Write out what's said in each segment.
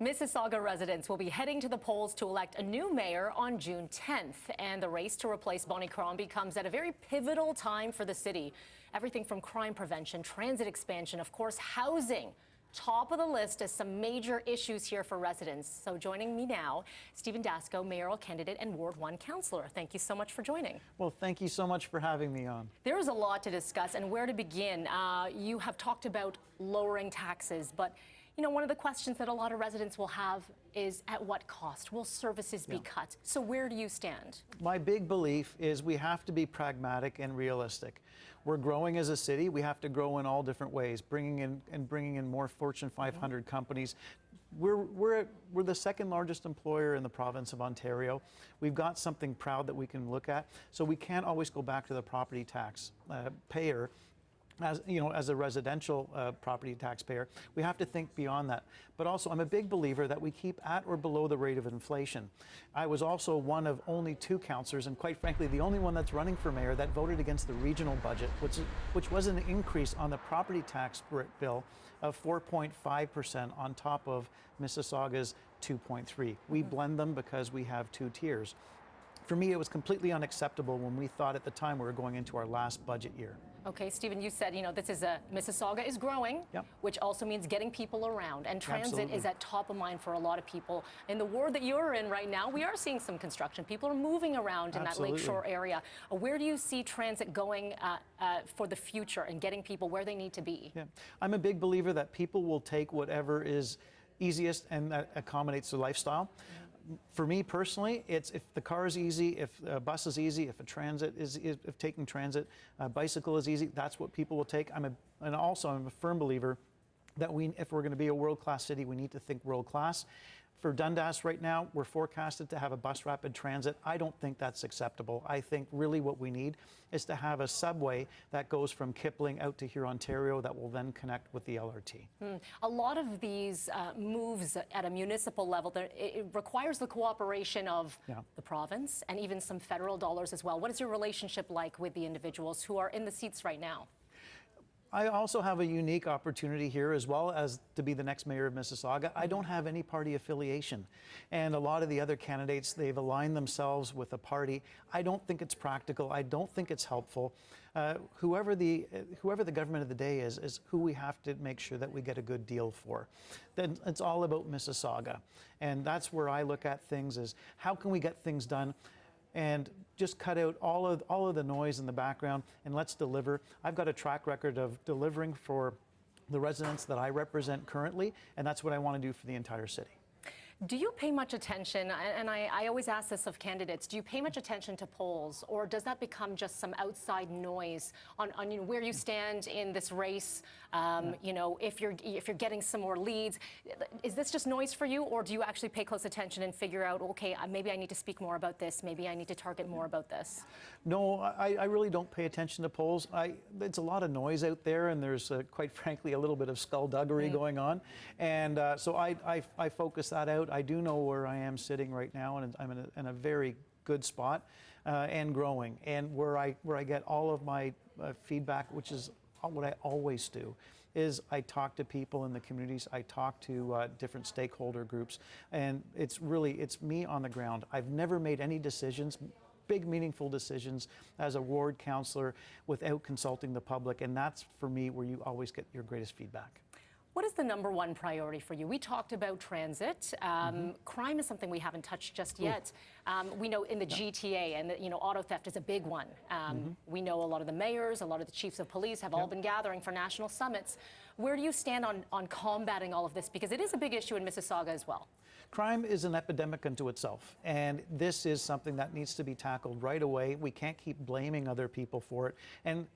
Mississauga residents will be heading to the polls to elect a new mayor on June 10th. And the race to replace Bonnie Crombie comes at a very pivotal time for the city. Everything from crime prevention, transit expansion, of course, housing. Top of the list as some major issues here for residents. So joining me now, Stephen Dasko, mayoral candidate and Ward 1 councillor. Thank you so much for joining. Well, thank you so much for having me on. There is a lot to discuss, and where to begin. You have talked about lowering taxes, but you know, one of the questions that a lot of residents will have is at what cost? Will services be cut? So where do you stand? My big belief is we have to be pragmatic and realistic. We're growing as a city. We have to grow in all different ways, bringing in more Fortune 500 companies. We're the second largest employer in the province of Ontario. We've got something proud that we can look at. So we can't always go back to the property tax payer. As you know, as a residential property taxpayer, we have to think beyond that. But also, I'm a big believer that we keep at or below the rate of inflation. I was also one of only 2 councillors, and quite frankly, the only one that's running for mayor that voted against the regional budget, which was an increase on the property tax bill of 4.5% on top of Mississauga's 2.3%. We blend them because we have 2 tiers. For me, it was completely unacceptable when we thought at the time we were going into our last budget year. Okay, Stephen, you said, you know, Mississauga is growing, which also means getting people around. And transit is at top of mind for a lot of people. In the ward that you're in right now, we are seeing some construction. People are moving around in that lakeshore area. Where do you see transit going for the future and getting people where they need to be? Yeah. I'm a big believer that people will take whatever is easiest and that accommodates their lifestyle. For me personally, it's if the car is easy, if a bus is easy, if if taking transit, bicycle is easy, that's what people will take. I'm a firm believer that if we're going to be a world-class city, we need to think world-class. For Dundas right now, we're forecasted to have a bus rapid transit. I don't think that's acceptable. I think really what we need is to have a subway that goes from Kipling out to here, Ontario, that will then connect with the LRT. A lot of these moves at a municipal level, it requires the cooperation of the province and even some federal dollars as well. What is your relationship like with the individuals who are in the seats right now? I also have a unique opportunity here as well as to be the next mayor of Mississauga. I don't have any party affiliation. And a lot of the other candidates, they've aligned themselves with a party. I don't think it's practical. I don't think it's helpful. Whoever the government of the day is who we have to make sure that we get a good deal for. Then it's all about Mississauga. And that's where I look at things is how can we get things done and just cut out all of the noise in the background and let's deliver. I've got a track record of delivering for the residents that I represent currently, and that's what I want to do for the entire city. Do you pay much attention, and I always ask this of candidates, do you pay much attention to polls, or does that become just some outside noise on you know, where you stand in this race, you know, if you're getting some more leads? Is this just noise for you, or do you actually pay close attention and figure out, okay, maybe I need to speak more about this, maybe I need to target more about this? No, I really don't pay attention to polls. It's a lot of noise out there, and there's, quite frankly, a little bit of skullduggery going on, and so I focus that out. I do know where I am sitting right now, and I'm in a very good spot and growing. And where I get all of my feedback, which is what I always do, is I talk to people in the communities. I talk to different stakeholder groups, and it's me on the ground. I've never made any decisions, big meaningful decisions as a ward councillor without consulting the public, and that's for me where you always get your greatest feedback. What is the #1 priority for you? We talked about transit. Crime is something we haven't touched just yet. We know in the GTA, and you know, auto theft is a big one. We know a lot of the mayors, a lot of the chiefs of police have all been gathering for national summits. Where do you stand on combating all of this? Because it is a big issue in Mississauga as well. Crime is an epidemic unto itself, and this is something that needs to be tackled right away. We can't keep blaming other people for it. And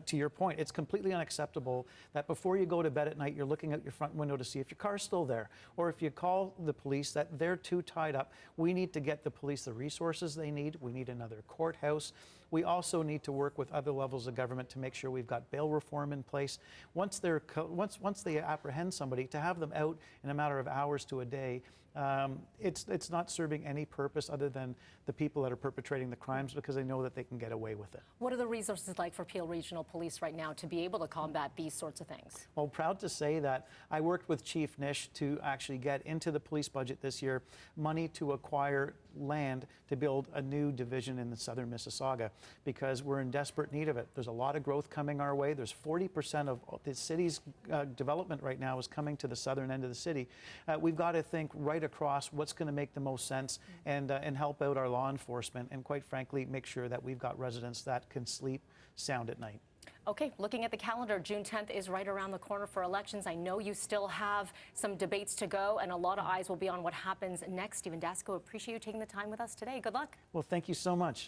to your point, it's completely unacceptable that before you go to bed at night, you're looking out your front window to see if your car's still there, or if you call the police that they're too tied up. We need to get the police the resources they need. We need another courthouse. We also need to work with other levels of government to make sure we've got bail reform in place. Once they apprehend somebody, to have them out in a matter of hours to a day it's not serving any purpose other than the people that are perpetrating the crimes, because they know that they can get away with it. What are the resources like for Peel Regional Police right now to be able to combat these sorts of things? Well, proud to say that I worked with Chief Nish to actually get into the police budget this year money to acquire land to build a new division in the southern Mississauga, because we're in desperate need of it. There's a lot of growth coming our way. There's 40% of the city's development right now is coming to the southern end of the city. We've got to think right across what's going to make the most sense and help out our law enforcement, and quite frankly, make sure that we've got residents that can sleep sound at night. Okay, looking at the calendar, June 10th is right around the corner for elections. I know you still have some debates to go, and a lot of eyes will be on what happens next. Stephen Dasko, appreciate you taking the time with us today. Good luck. Well, thank you so much.